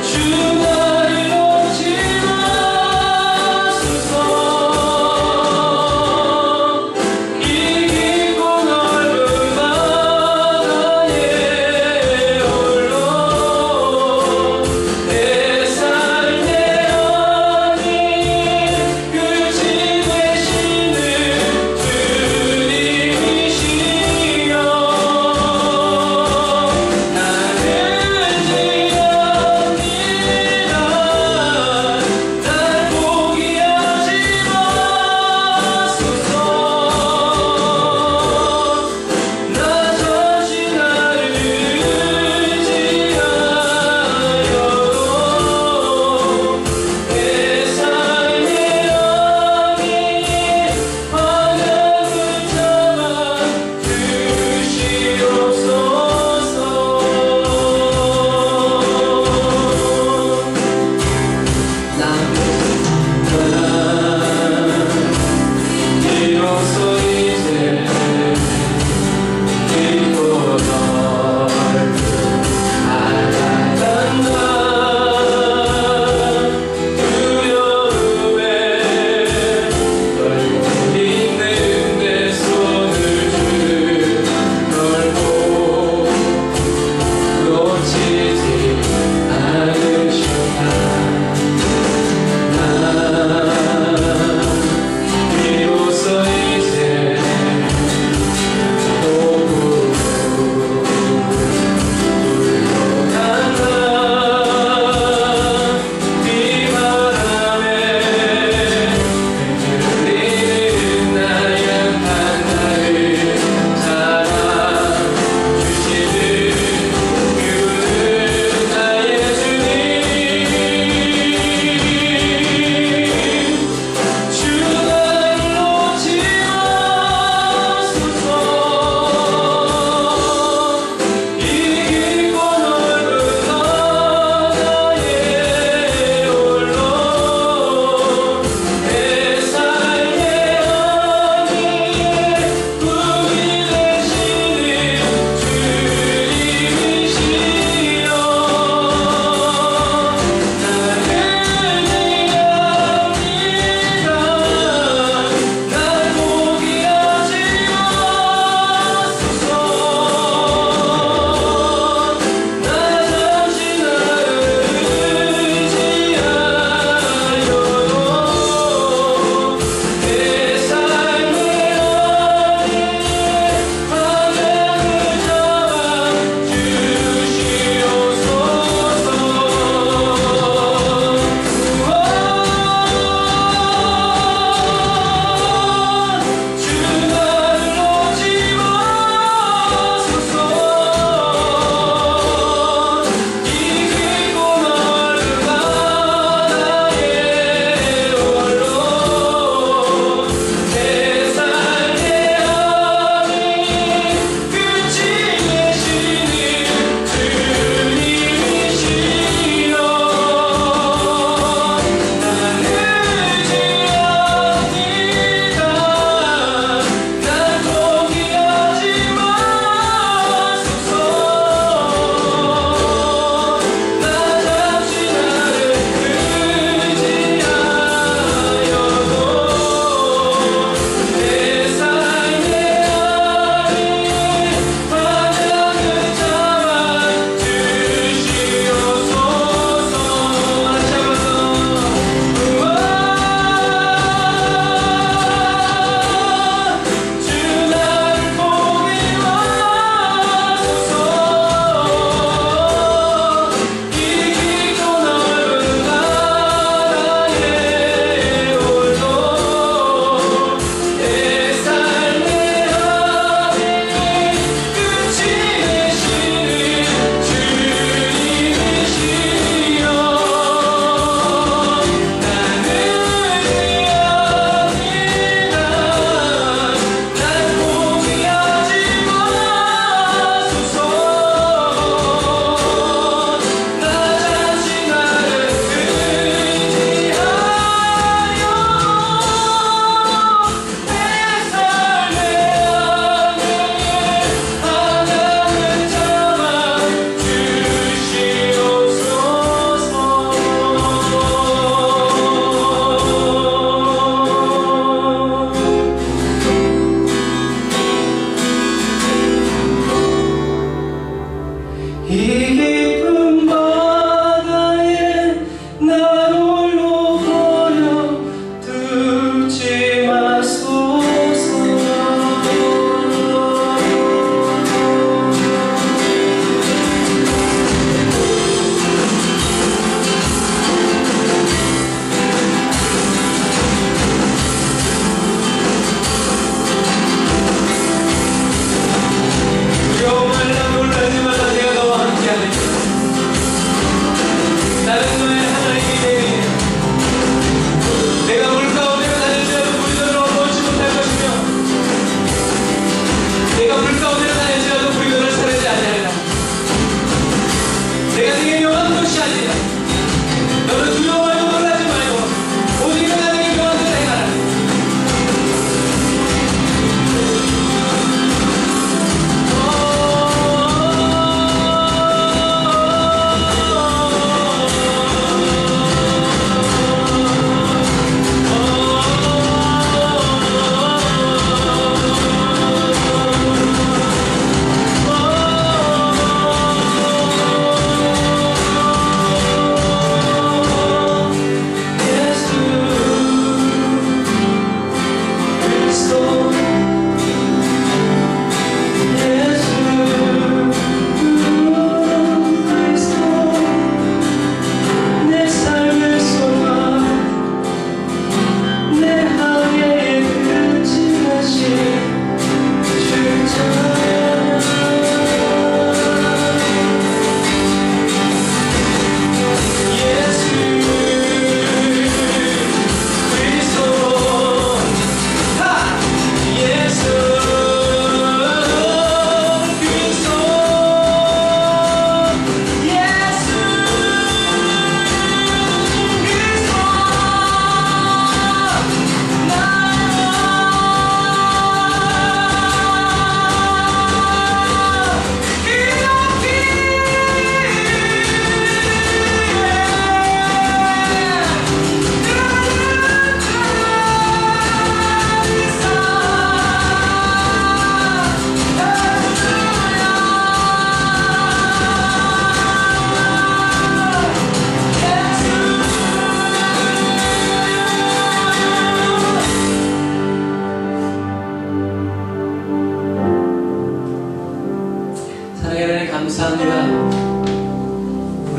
주가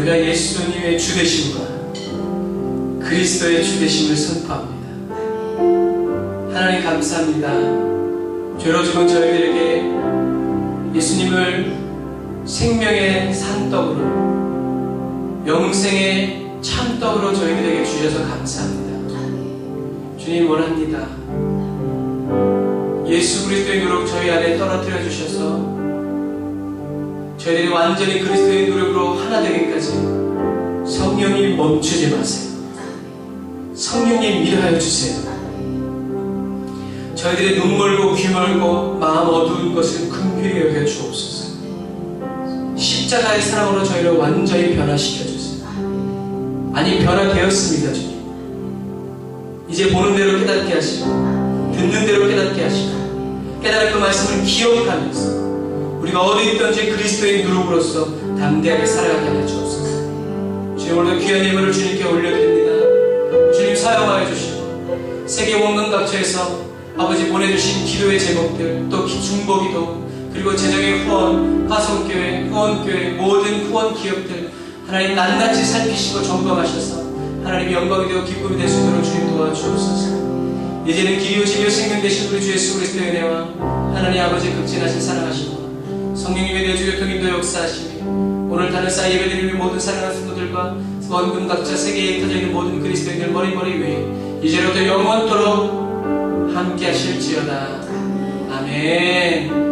우리가 예수님의 주되심과 그리스도의 주되심을 선포합니다. 하나님 감사합니다. 죄로 죽은 저희들에게 예수님을 생명의 산떡으로 영생의 참떡으로 저희들에게 주셔서 감사합니다. 주님 원합니다. 예수 그리스도의 누룩 저희 안에 떨어뜨려 주셔서 저희들이 완전히 그리스도의 누룩으로 하나 되기까지 성령님 멈추지 마세요. 성령님 일하여 주세요. 저희들의 눈 멀고 귀 멀고 마음 어두운 것을 긍휼히 여겨 주옵소서. 십자가의 사랑으로 저희를 완전히 변화시켜 주세요. 아니 변화되었습니다. 주님 이제 보는 대로 깨닫게 하시고 듣는 대로 깨닫게 하시고 깨달은 그 말씀을 기억하면서 우리가 어디 있든지 그리스도의 누룩으로서 담대하게 살아가게 하여 주옵소서. 주님 오늘도 귀한 예물을 주님께 올려드립니다. 주님 사용하여 주시고 세계 원근 각처에서 아버지 보내주신 기도의 제목들 또 중보기도 그리고 재정의 후원, 화성교회, 후원교회 모든 후원 기업들 하나님 낱낱이 살피시고 점검하셔서 하나님 영광이 되고 기쁨이 될 수 있도록 주님 도와주옵소서. 이제는 길이요 진리요 생명 되신 우리 주 예수 그리스도의 은혜와 하나님 아버지 극진하신 사랑하시고 성령님의 내주 교통인도 역사하시니 오늘 다른 사이 예배드리는 모든 사랑하는 성도들과 원금 각자 세계에 흩어져 있는 모든 그리스도인들 머리머리 위에 이제로부터 영원토록 함께 하실지어다. 아멘.